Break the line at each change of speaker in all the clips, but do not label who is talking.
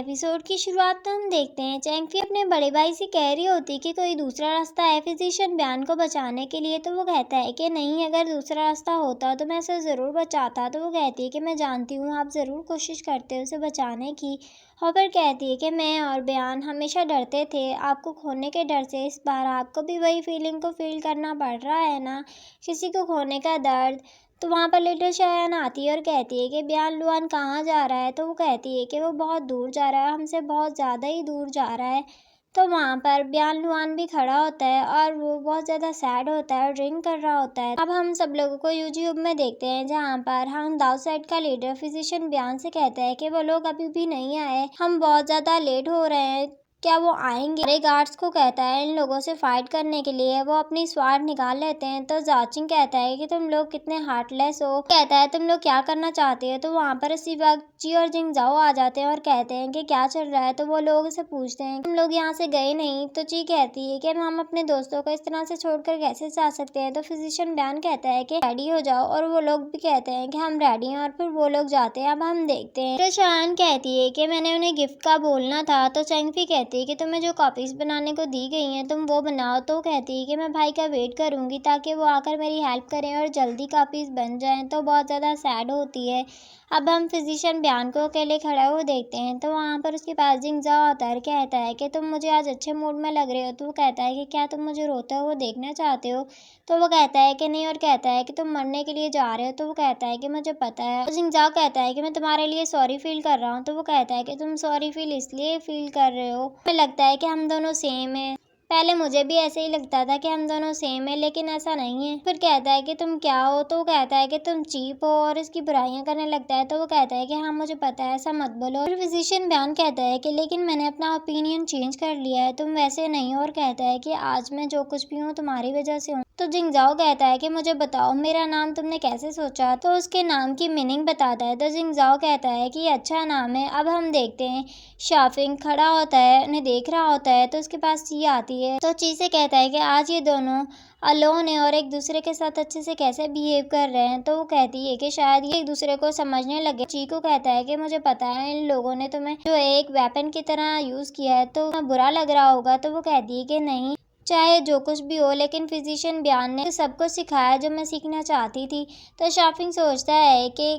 Episode की शुरुआत तो हम देखते हैं चैंगफी अपने बड़े भाई से कह रही होती कि कोई दूसरा रास्ता है फिजिशियन ब्यान को बचाने के लिए। तो वो कहता है कि नहीं, अगर दूसरा रास्ता होता तो मैं उसे ज़रूर बचाता। तो वो कहती है कि मैं जानती हूँ आप ज़रूर कोशिश करते हो उसे बचाने की। हॉपर कहती है कि मैं और ब्यान हमेशा डरते थे आपको खोने के डर से। इस बार आपको भी वही फीलिंग को फील करना पड़ रहा है ना, किसी को खोने का दर्द। तो वहाँ पर लिटिल शायान आती है और कहती है कि ब्यान लुआन कहाँ जा रहा है। तो वो कहती है कि वो बहुत दूर जा रहा है, हमसे बहुत ज़्यादा ही दूर जा रहा है। तो वहाँ पर ब्यान लुआन भी खड़ा होता है और वो बहुत ज़्यादा सैड होता है और ड्रिंक कर रहा होता है। अब हम सब लोगों को यूट्यूब में देखते हैं जहाँ पर हम दाऊ साइड का लीडर फिजिशियन ब्यान से कहता है कि वो लोग अभी भी नहीं आए, हम बहुत ज़्यादा लेट हो रहे हैं, क्या वो आएंगे। अरे गार्ड्स को कहता है इन लोगों से फाइट करने के लिए वो अपनी स्वाड निकाल लेते हैं। तो जाचिंग कहता है कि तुम लोग कितने हार्टलेस हो, कहता है तुम लोग क्या करना चाहते हो। तो वहाँ पर ची और जिंगजाओ आ जाते हैं और कहते हैं कि क्या चल रहा है। तो वो लोग से पूछते हैं तुम लोग यहाँ से गए नहीं। तो ची कहती है कि हम अपने दोस्तों को इस तरह से छोड़कर कैसे जा सकते हैं। तो फिजिशियन ब्यान कहता है कि रेडी हो जाओ और वो लोग भी कहते हैं कि हम रेडी हैं और फिर वो लोग जाते हैं। अब हम देखते हैं तो शान कहती है कि मैंने उन्हें गिफ्ट का बोलना था। तो चैंगफी कहती है कि तुम्हें जो कॉपीज बनाने को दी गई हैं तुम वो बनाओ। तो कहती है कि मैं भाई का वेट करूंगी ताकि वो आकर मेरी हेल्प करें और जल्दी कॉपीज बन जाएं। तो बहुत ज़्यादा सैड होती है। अब हम फिजिशियन ब्यान को अकेले खड़ा हुआ देखते हैं। तो वहाँ पर उसके पास जिंगजाओ आता है, कहता है कि तुम मुझे आज अच्छे मूड में लग रहे हो। तो वो कहता है कि क्या तुम मुझे रोते हुए देखना चाहते हो। तो वो कहता है कि नहीं और कहता है कि तुम मरने के लिए जा रहे हो। तो वो कहता है कि मुझे पता है। तो जिंगजाओ कहता है कि मैं तुम्हारे लिए सॉरी फील कर रहा हूँ। तो वो कहता है कि तुम सॉरी फील इसलिए फील कर रहे हो, हमें लगता है कि हम दोनों सेम है। पहले मुझे भी ऐसे ही लगता था कि हम दोनों सेम है, लेकिन ऐसा नहीं है। फिर कहता है कि तुम क्या हो। तो वो कहता है कि तुम चीप हो और इसकी बुराइयां करने लगता है। तो वो कहता है कि हाँ मुझे पता है, ऐसा मत बोलो। फिर फिजिशियन ब्यान कहता है कि लेकिन मैंने अपना ओपिनियन चेंज कर लिया है, तुम वैसे नहीं हो। और कहता है कि आज मैं जो कुछ भी हूँ तुम्हारी वजह से हूँ। तो जिंगजाओ कहता है कि मुझे बताओ मेरा नाम तुमने कैसे सोचा। तो उसके नाम की मीनिंग बताता है। तो जिंगजाओ कहता है कि ये अच्छा नाम है। अब हम देखते हैं शाफिंग खड़ा होता है, उन्हें देख रहा होता है। तो उसके पास ची आती है। तो ची से कहता है कि आज ये दोनों अलोन है और एक दूसरे के साथ अच्छे से कैसे बिहेव कर रहे हैं। तो वो कहती है कि शायद ये एक दूसरे को समझने लगे। ची को कहता है कि मुझे पता है इन लोगों ने तुम्हें जो एक वेपन की तरह यूज़ किया है तो बुरा लग रहा होगा। तो वो कहती है कि नहीं, चाहे जो कुछ भी हो, लेकिन फिजिशियन ब्यान ने सब कुछ सिखाया जो मैं सीखना चाहती थी। तो शाफिंग सोचता है कि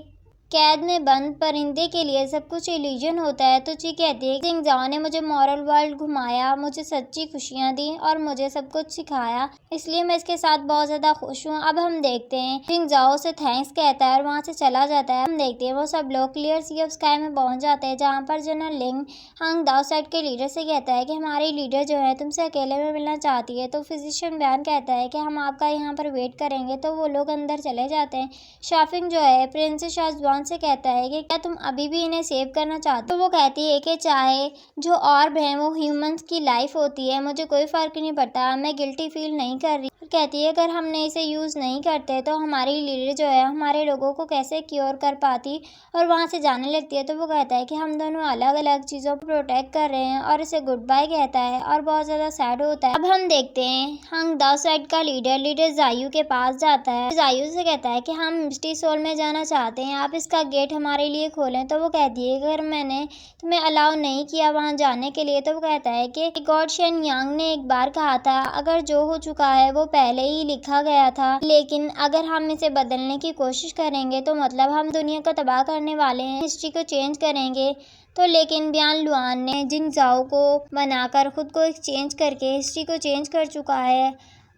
कैद में बंद परिंदे के लिए सब कुछ इल्यूजन होता है। तो ची कहती है जिंगजाओ ने मुझे मॉरल वर्ल्ड घुमाया, मुझे सच्ची खुशियाँ दी और मुझे सब कुछ सिखाया, इसलिए मैं इसके साथ बहुत ज़्यादा खुश हूँ। अब हम देखते हैं जिंगजाओ से थैंक्स कहता है और वहाँ से चला जाता है। हम देखते हैं वो सब लोग क्लियर सी ऑफ स्काई में पहुँच जाते हैं जहाँ पर जनरल लिंग हांग दाओ साइड के लीडर से कहता है कि हमारी लीडर जो है तुमसे अकेले में मिलना चाहती है। तो फिजिशियन ब्यान कहता है कि हम आपका यहाँ पर वेट करेंगे। तो वो लोग अंदर चले जाते हैं। शाफिंग जो है प्रिंसेस शाहजवान से कहता है कि क्या तुम अभी भी इन्हें सेव करना चाहते हो। तो वो कहती है कि चाहे जो ऑर्ब है वो ह्यूमंस की लाइफ होती है, मुझे कोई फर्क नहीं पड़ता, मैं गिल्टी फील नहीं कर रही। कहती है अगर हमने इसे यूज़ नहीं करते तो हमारी लीडर जो है हमारे लोगों को कैसे क्योर कर पाती। और वहाँ से जाने लगती है। तो वो कहता है कि हम दोनों अलग अलग चीज़ों को प्रोटेक्ट कर रहे हैं और इसे गुड बाय कहता है और बहुत ज़्यादा सैड होता है। अब हम देखते हैं हांग दाओ साइड का लीडर जायू के पास जाता है। जायू से कहता है कि हम मिस्टी सोल में जाना चाहते हैं, आप इसका गेट हमारे लिए खोलें। तो वो कहती है अगर मैंने तुम्हें अलाउ नहीं किया वहाँ जाने के लिए। तो वो कहता है कि गॉड शेन यांग ने एक बार कहा था अगर जो हो चुका है वो पहले ही लिखा गया था, लेकिन अगर हम इसे बदलने की कोशिश करेंगे तो मतलब हम दुनिया को तबाह करने वाले हैं, हिस्ट्री को चेंज करेंगे। तो लेकिन ब्यान लुआन ने जिंगजाओ को बनाकर खुद को एक्सचेंज करके हिस्ट्री को चेंज कर चुका है।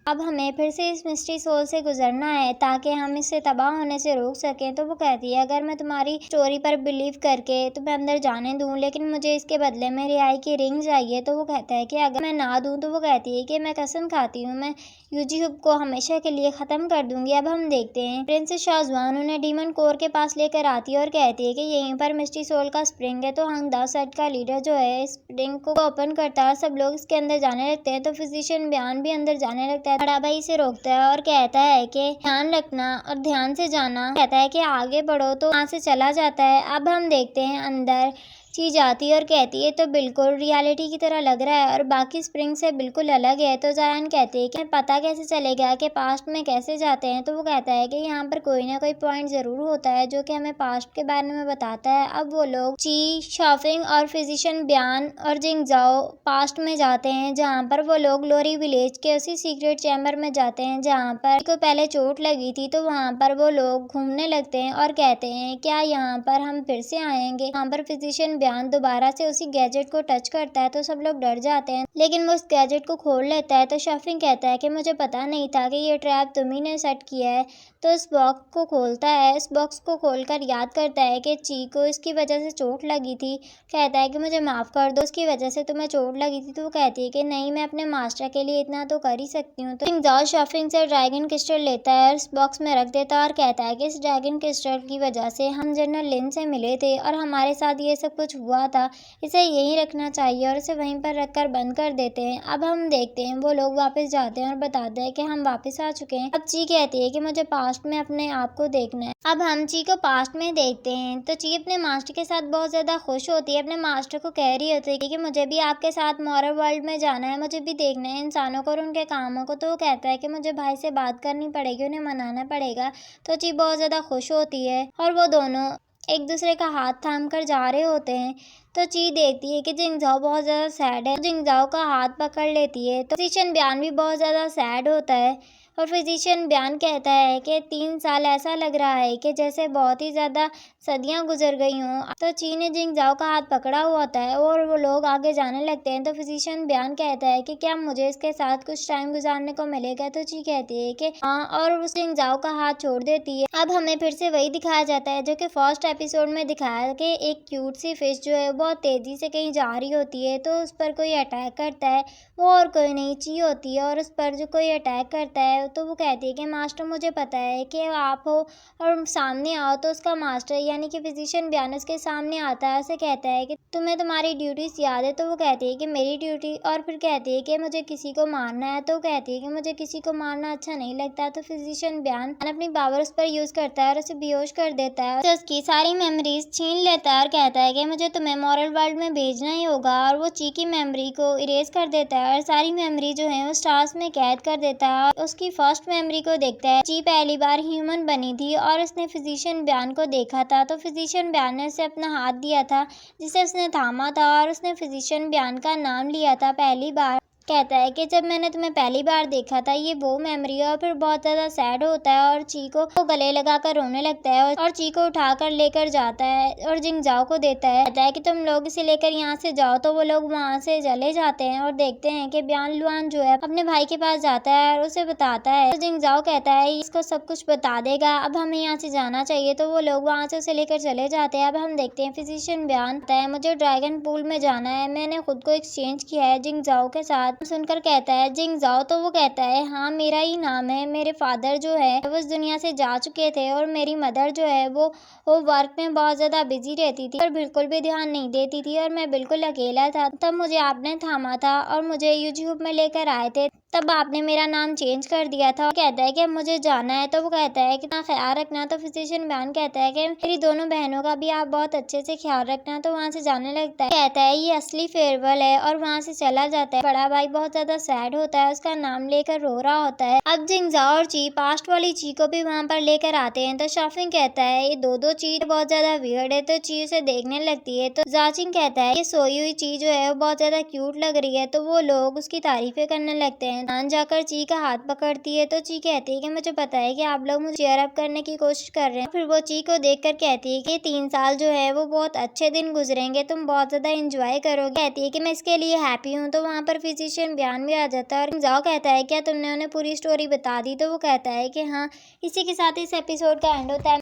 अब हमें फिर से इस मिस्ट्री सोल से गुजरना है ताकि हम इससे तबाह होने से रोक सकें। तो वो कहती है अगर मैं तुम्हारी स्टोरी पर बिलीव करके तुम्हें अंदर जाने दूं, लेकिन मुझे इसके बदले में रिहाई की रिंग चाहिए। तो वो कहता है कि अगर मैं ना दूं। तो वो कहती है कि मैं कसम खाती हूँ मैं यूजी हुब को हमेशा के लिए ख़त्म कर दूंगी। अब हम देखते हैं प्रिंसेस शाहजवान उन्हें डीमन कोर के पास लेकर आती है और कहती है कि यहीं पर मिस्ट्री सोल का स्प्रिंग है। तो हांग दाओ साइड का लीडर जो है स्प्रिंग को ओपन करता है, सब लोग इसके अंदर जाने लगते हैं। तो फिजिशियन ब्यान भी अंदर जाने लगता है। बड़ा भाई से रोकता है और कहता है कि ध्यान रखना और ध्यान से जाना, कहता है कि आगे बढ़ो। तो वहाँ से चला जाता है। अब हम देखते हैं अंदर चीज़ आती है और कहती है तो बिल्कुल रियलिटी की तरह लग रहा है और बाकी स्प्रिंग से बिल्कुल अलग है। तो जायन कहती है कि पता कैसे चलेगा कि पास्ट में कैसे जाते हैं। तो वो कहता है कि यहाँ पर कोई ना कोई पॉइंट ज़रूर होता है जो कि हमें पास्ट के बारे में बताता है। अब वो लोग ची, शाओफिंग और फिजिशियन ब्यान और जिंगजाओ पास्ट में जाते हैं, जहाँ पर वो लोग लोरी विलेज के उसी सीक्रेट चैम्बर में जाते हैं जहाँ पर को पहले चोट लगी थी। तो वहाँ पर वो लोग घूमने लगते हैं और कहते हैं क्या यहाँ पर हम फिर से आएंगे। यहाँ पर फिजिशियन ब्यान दोबारा से उसी गैजेट को टच करता है तो सब लोग डर जाते हैं, लेकिन वो उस गैजेट को खोल लेता है। तो शाओफिंग कहता है कि मुझे पता नहीं था कि ये ट्रैप तुम्ही ने सेट किया है। तो इस बॉक्स को खोलता है, इस बॉक्स को खोलकर याद करता है कि ची को इसकी वजह से चोट लगी थी। कहता है कि मुझे माफ़ कर दो, इसकी वजह से तुम्हें चोट लगी थी। तो वो कहती है कि नहीं, मैं अपने मास्टर के लिए इतना तो कर ही सकती हूँ। तो जिंगजाओ शाओफिंग से ड्रैगन क्रिस्टल लेता है और इस बॉक्स में रख देता है और कहता है कि इस ड्रैगन क्रिस्टल की वजह से हम जनरल लिन से मिले थे और हमारे साथ ये सब कुछ हुआ था, इसे यहीं रखना चाहिए और इसे वहीं पर रखकर बंद कर देते हैं। अब हम देखते हैं वो लोग वापस जाते हैं और बताते हैं कि हम वापस आ चुके हैं। अब ची कहती है कि मुझे पास्ट में अपने आप को देखना है। अब हम ची को पास्ट में देखते हैं तो ची अपने मास्टर के साथ बहुत ज़्यादा खुश होती है, अपने मास्टर को कह रही होती है कि मुझे भी आपके साथ मॉरल वर्ल्ड में जाना है, मुझे भी देखना है इंसानों को और उनके कामों को। तो वो कहता है कि मुझे भाई से बात करनी पड़ेगी, उन्हें मनाना पड़ेगा। तो ची बहुत ज़्यादा खुश होती है और वो दोनों एक दूसरे का हाथ थाम कर जा रहे होते हैं। तो ची देखती है कि जिंगजाओ बहुत ज़्यादा सैड है, जिंगजाओ का हाथ पकड़ लेती है। तो फिजिशियन ब्यान भी बहुत ज़्यादा सैड होता है और फिजिशियन ब्यान कहता है कि 3 साल ऐसा लग रहा है कि जैसे बहुत ही ज़्यादा सदियां गुजर गई हों। तो ची ने जिंगजाओ का हाथ पकड़ा हुआ होता है और वो लोग आगे जाने लगते हैं। तो फिजिशियन ब्यान कहता है कि क्या मुझे इसके साथ कुछ टाइम गुजारने को मिलेगा। तो ची कहती है कि हाँ और उस जिंगजाओ का हाथ छोड़ देती है। अब हमें फिर से वही दिखाया जाता है जो कि फर्स्ट एपिसोड में दिखाया कि एक क्यूट सी फिश जो है बहुत तेज़ी से कहीं जा रही होती है तो उस पर कोई अटैक करता है। वो और कोई नहीं, ची होती है और उस पर जो कोई अटैक करता है तो वो कहती है कि मास्टर मुझे पता है कि आप हो और सामने आओ। तो उसका मास्टर यानी कि फिजिशियन ब्यान उसके सामने आता है, उसे कहता है कि तुम्हें तुम्हारी ड्यूटीज याद है। तो वो कहती है कि मेरी ड्यूटी, और फिर कहती है कि मुझे किसी को मारना है। तो कहती है कि मुझे किसी को मारना अच्छा नहीं लगता। तो फिजिशियन ब्यान अपनी पावर उस पर यूज़ करता है और उसे बेहोश कर देता है, तो उसकी सारी मेमोरीज छीन लेता है और कहता है कि मुझे तुम्हें मॉरल वर्ल्ड में भेजना ही होगा। और वो ची की मेमोरी को इरेज कर देता है और सारी मेमोरी जो है वो स्टार्स में कैद कर देता है और उसकी फर्स्ट मेमोरी को देखता है। ची पहली बार ह्यूमन बनी थी और उसने फिजिशियन ब्यान को देखा था। तो फिजिशियन ब्यान ने उसे अपना हाथ दिया था जिसे उसने थामा था और उसने फिजिशियन ब्यान का नाम लिया था पहली बार। कहता है कि जब मैंने तुम्हें पहली बार देखा था, ये वो मेमोरी है। और फिर बहुत ज़्यादा सैड होता है और ची को गले लगाकर रोने लगता है और ची को उठाकर लेकर जाता है और जिंगजाओ को देता है। कहता है कि तुम लोग इसे लेकर यहाँ से जाओ। तो वो लोग वहाँ से चले जाते हैं और देखते हैं कि ब्यान लुआन जो है अपने भाई के पास जाता है और उसे बताता है। तो जिंगजाओ कहता है इसको सब कुछ बता देगा, अब हमें यहाँ से जाना चाहिए। तो वो लोग वहाँ से उसे लेकर चले जाते हैं। अब हम देखते हैं फिजिशियन ब्यान कहता है मुझे ड्रैगन पूल में जाना है, मैंने खुद को एक्सचेंज किया है जिंगजाओ के साथ। सुनकर कहता है जिंगजाओ। तो वो कहता है हाँ मेरा ही नाम है, मेरे फादर जो है वो इस दुनिया से जा चुके थे और मेरी मदर जो है वो वर्क में बहुत ज़्यादा बिजी रहती थी और बिल्कुल भी ध्यान नहीं देती थी और मैं बिल्कुल अकेला था। तब मुझे आपने थामा था और मुझे यूट्यूब में लेकर आए थे, तब आपने मेरा नाम चेंज कर दिया था। कहता है कि अब मुझे जाना है। तो वो कहता है कि ख्याल रखना। तो फिजिशियन ब्यान कहता है कि मेरी दोनों बहनों का भी आप बहुत अच्छे से ख्याल रखना। तो वहाँ से जाने लगता है, कहता है ये असली फेयरवेल है और वहाँ से चला जाता है। बड़ा भाई बहुत ज़्यादा सैड होता है, उसका नाम लेकर रो रहा होता है। अब जिंगजाओ और ची पास्ट वाली ची को भी वहाँ पर लेकर आते हैं। तो शाओफिंग कहता है ये दो ची बहुत ज़्यादा वियर्ड है। तो ची उसे देखने लगती है। तो जाचिंग कहता है ये सोई हुई ची जो है वो बहुत ज़्यादा क्यूट लग रही है। तो वो लोग उसकी तारीफें करने लगते हैं। नान जाकर ची का हाथ पकड़ती है। तो ची कहती है कि मुझे पता है कि आप लोग मुझे चीयर अप करने की कोशिश कर रहे हैं। फिर वो ची को देखकर कहती है कि 3 साल जो है वो बहुत अच्छे दिन गुजरेंगे, तुम बहुत ज़्यादा एंजॉय करोगे। कहती है कि मैं इसके लिए हैप्पी हूँ। तो वहाँ पर फिजिशियन ब्यान भी आ जाता है और जाओ कहता है क्या तुमने उन्हें पूरी स्टोरी बता दी। तो वो कहता है कि हाँ। इसी के साथ इस एपिसोड का एंड होता है।